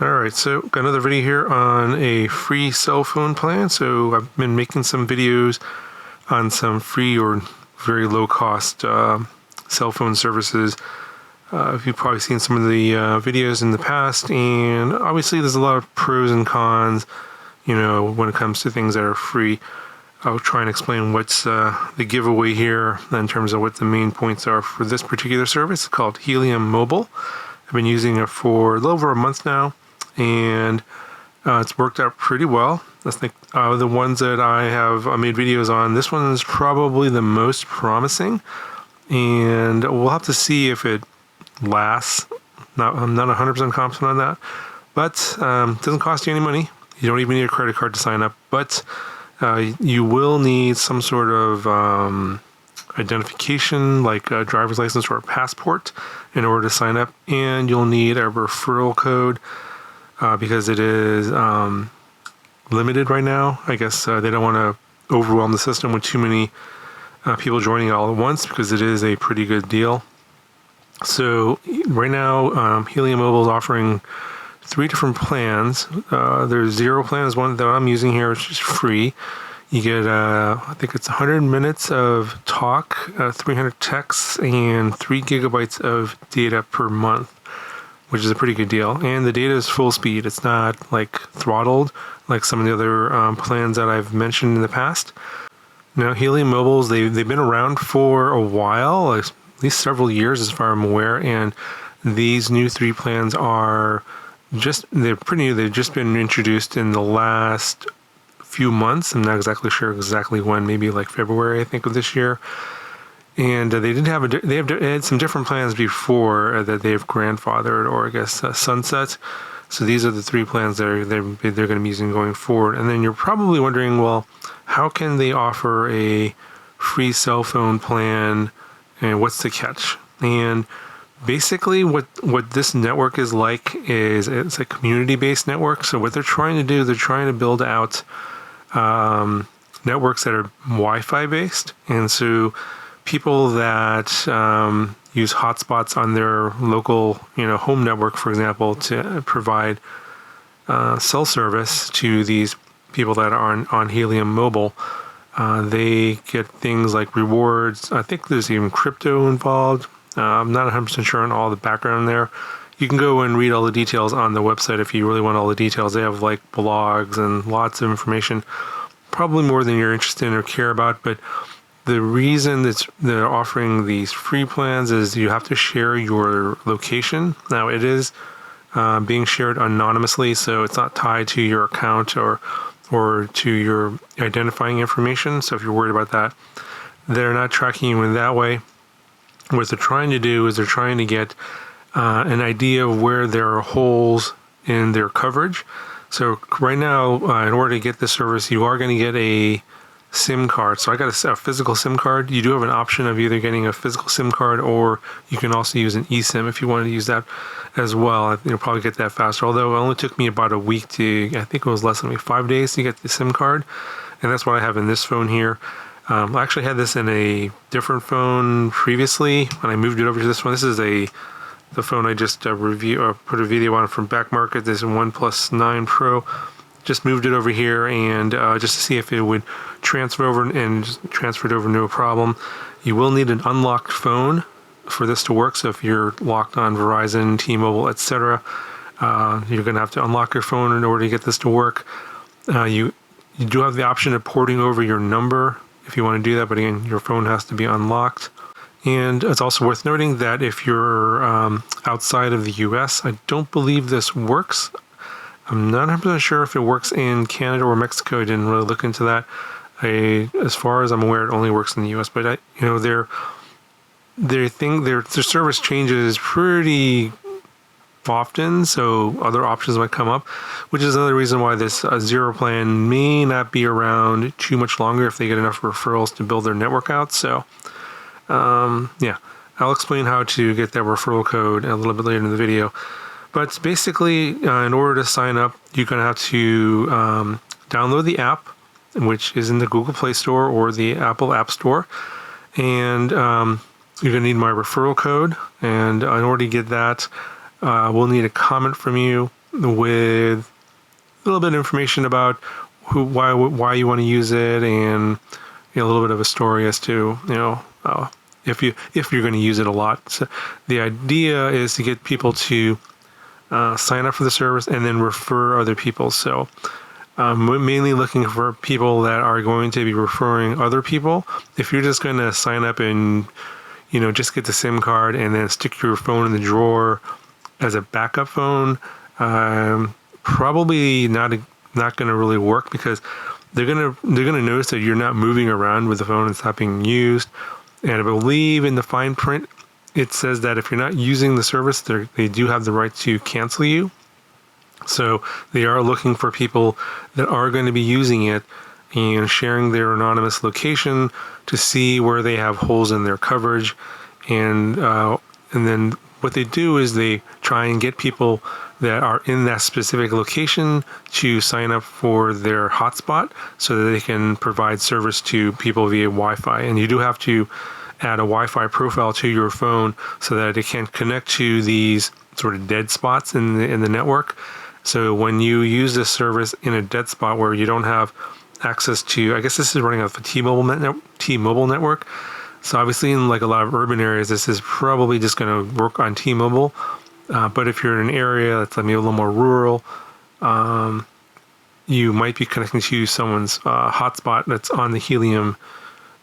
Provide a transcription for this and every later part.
Alright, so got another video here on a free cell phone plan. So I've been making some videos on some free or very low cost cell phone services. You've probably seen some of the videos in the past, and obviously there's a lot of pros and cons, when it comes to things that are free. I'll try and explain what's the giveaway here in terms of what the main points are for this particular service. It's called Helium Mobile. I've been using it for a little over a month now, and it's worked out pretty well. I think the ones that I have made videos on, this one is probably the most promising, and we'll have to see if it lasts. I'm not 100% confident on that, but it doesn't cost you any money. You don't even need a credit card to sign up, but you will need some sort of identification, like a driver's license or a passport, in order to sign up, and you'll need a referral code because it is limited right now. I guess they don't want to overwhelm the system with too many people joining all at once, because it is a pretty good deal. So right now, Helium Mobile is offering 3 different plans. There's zero plan is one that I'm using here, which is free. You get, I think it's 100 minutes of talk, 300 texts, and 3 gigabytes of data per month, which is a pretty good deal. And the data is full speed. It's not like throttled like some of the other plans that I've mentioned in the past. Now, Helium Mobiles, they've been around for a while, at least several years as far as I'm aware, and these new 3 plans are they're pretty new. They've just been introduced in the last few months. I'm not exactly sure exactly when, maybe like February, I think, of this year. And they had some different plans before that they've grandfathered, or I guess sunset. So these are the 3 plans that they're going to be using going forward. And then you're probably wondering, well, how can they offer a free cell phone plan, and what's the catch? And basically what this network is like is it's a community-based network. So what they're trying to do, they're trying to build out networks that are Wi-Fi based. And so people that use hotspots on their local, home network, for example, to provide cell service to these people that are on Helium Mobile, they get things like rewards. I think there's even crypto involved. I'm not 100% sure on all the background there. You can go and read all the details on the website if you really want all the details. They have like blogs and lots of information, probably more than you're interested in or care about. But the reason that they're offering these free plans is you have to share your location. Now, it is being shared anonymously, so it's not tied to your account or to your identifying information. So if you're worried about that, they're not tracking you in that way. What they're trying to do is they're trying to get an idea of where there are holes in their coverage. So right now, in order to get this service, you are going to get a SIM card. So I got a physical SIM card. You do have an option of either getting a physical SIM card, or you can also use an eSIM if you wanted to use that as well. You'll probably get that faster. Although it only took me about a week I think it was less than 5 days to get the SIM card. And that's what I have in this phone here. I actually had this in a different phone previously when I moved it over to this one. This is the phone I just put a video on from Back Market. This is OnePlus 9 Pro. Just moved it over here, and just to see if it would transfer over, and just transferred over no problem. You will need an unlocked phone for this to work. So if you're locked on Verizon, T-Mobile, etc., you're going to have to unlock your phone in order to get this to work. You do have the option of porting over your number if you want to do that, but again, your phone has to be unlocked. And it's also worth noting that if you're outside of the US, I don't believe this works. I'm not 100% sure if it works in Canada or Mexico. I didn't really look into that. As far as I'm aware, it only works in the US. But their service changes pretty often, so other options might come up, which is another reason why this zero plan may not be around too much longer if they get enough referrals to build their network out. So yeah, I'll explain how to get that referral code a little bit later in the video. But basically, in order to sign up, you're going to have to download the app, which is in the Google Play Store or the Apple App Store. And you're going to need my referral code. And in order to get that, we'll need a comment from you with a little bit of information about why you want to use it, and a little bit of a story as to if you're going to use it a lot. So the idea is to get people to sign up for the service and then refer other people. So we're mainly looking for people that are going to be referring other people. If you're just going to sign up and just get the SIM card and then stick your phone in the drawer as a backup phone, probably not going to really work, because they're gonna notice that you're not moving around with the phone. It's not being used. And I believe in the fine print it says that if you're not using the service, they do have the right to cancel you. So they are looking for people that are going to be using it and sharing their anonymous location to see where they have holes in their coverage. And then what they do is they try and get people that are in that specific location to sign up for their hotspot so that they can provide service to people via Wi-Fi. And you do have to add a Wi-Fi profile to your phone so that it can connect to these sort of dead spots in the network. So when you use this service in a dead spot where you don't have access to, I guess this is running off the T-Mobile network. So obviously in like a lot of urban areas, this is probably just going to work on T-Mobile. But if you're in an area that's maybe a little more rural, you might be connecting to someone's hotspot that's on the Helium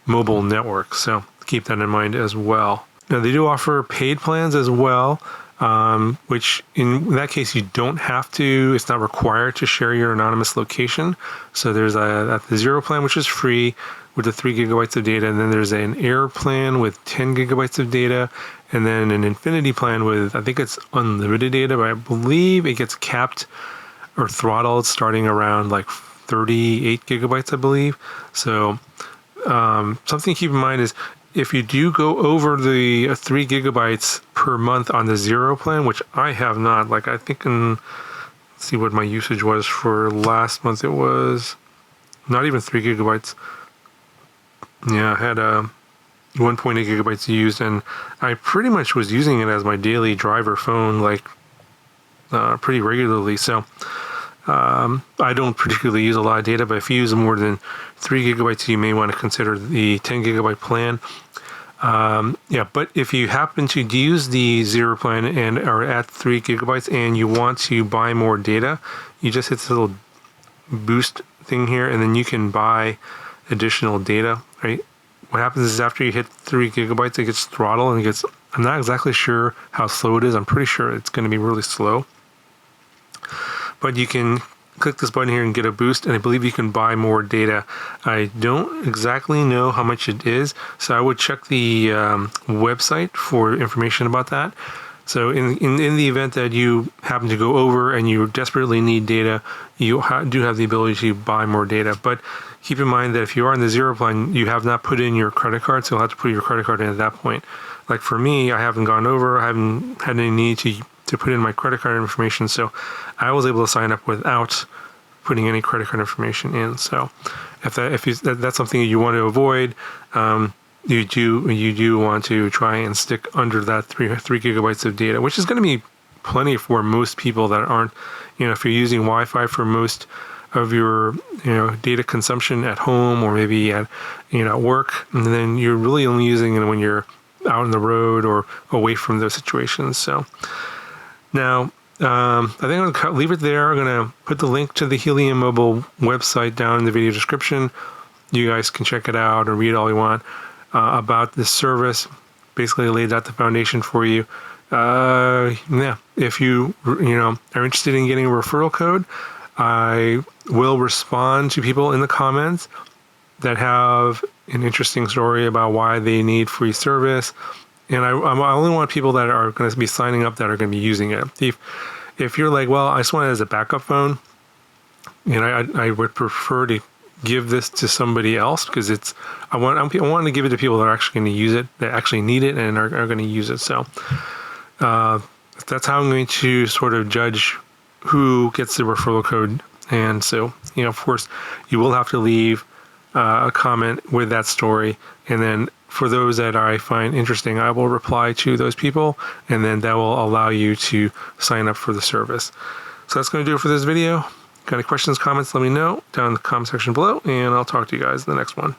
Mobile network. So keep that in mind as well. Now they do offer paid plans as well, which in that case you don't have to. It's not required to share your anonymous location. So there's the Zero plan, which is free with the 3 gigabytes of data, and then there's an Air plan with 10 gigabytes of data, and then an Infinity plan with, I think it's unlimited data, but I believe it gets capped or throttled starting around like 38 gigabytes, I believe. So something to keep in mind is if you do go over the 3 gigabytes per month on the Zero plan, which I have not, like I think let's see what my usage was for last month. It was not even 3 gigabytes. Yeah, I had 1.8 gigabytes used, and I pretty much was using it as my daily driver phone, like pretty regularly. So I don't particularly use a lot of data, but if you use more than 3 gigabytes, you may want to consider the 10 gigabyte plan. But if you happen to use the Zero plan and are at 3 gigabytes and you want to buy more data, you just hit this little boost thing here, and then you can buy additional data, right? What happens is after you hit 3 gigabytes, it gets throttled and I'm not exactly sure how slow it is. I'm pretty sure it's going to be really slow. But you can click this button here and get a boost, and I believe you can buy more data. I don't exactly know how much it is, so I would check the website for information about that. So in the event that you happen to go over and you desperately need data, you do have the ability to buy more data. But keep in mind that if you are on the Zero plan, you have not put in your credit card, so you'll have to put your credit card in at that point. Like for me, I haven't gone over, I haven't had any need to put in my credit card information, so I was able to sign up without putting any credit card information in. So if that's something you want to avoid, you do want to try and stick under that 3 gigabytes of data, which is going to be plenty for most people that aren't, if you're using Wi-Fi for most of your data consumption at home or maybe at work, and then you're really only using it when you're out on the road or away from those situations. So now I think I'm going to leave it there. I'm going to put the link to the Helium Mobile website down in the video description. You guys can check it out or read all you want about this service. Basically laid out the foundation for you. If you are interested in getting a referral code, I will respond to people in the comments that have an interesting story about why they need free service. And I only want people that are going to be signing up that are going to be using it. If you're like, well, I just want it as a backup phone, and I would prefer to give this to somebody else because I want to give it to people that are actually going to use it, that actually need it and are going to use it. So that's how I'm going to sort of judge who gets the referral code. And so, of course, you will have to leave a comment with that story, and then for those that I find interesting, I will reply to those people, and then that will allow you to sign up for the service. So that's going to do it for this video. Got any questions, comments, let me know down in the comment section below, and I'll talk to you guys in the next one.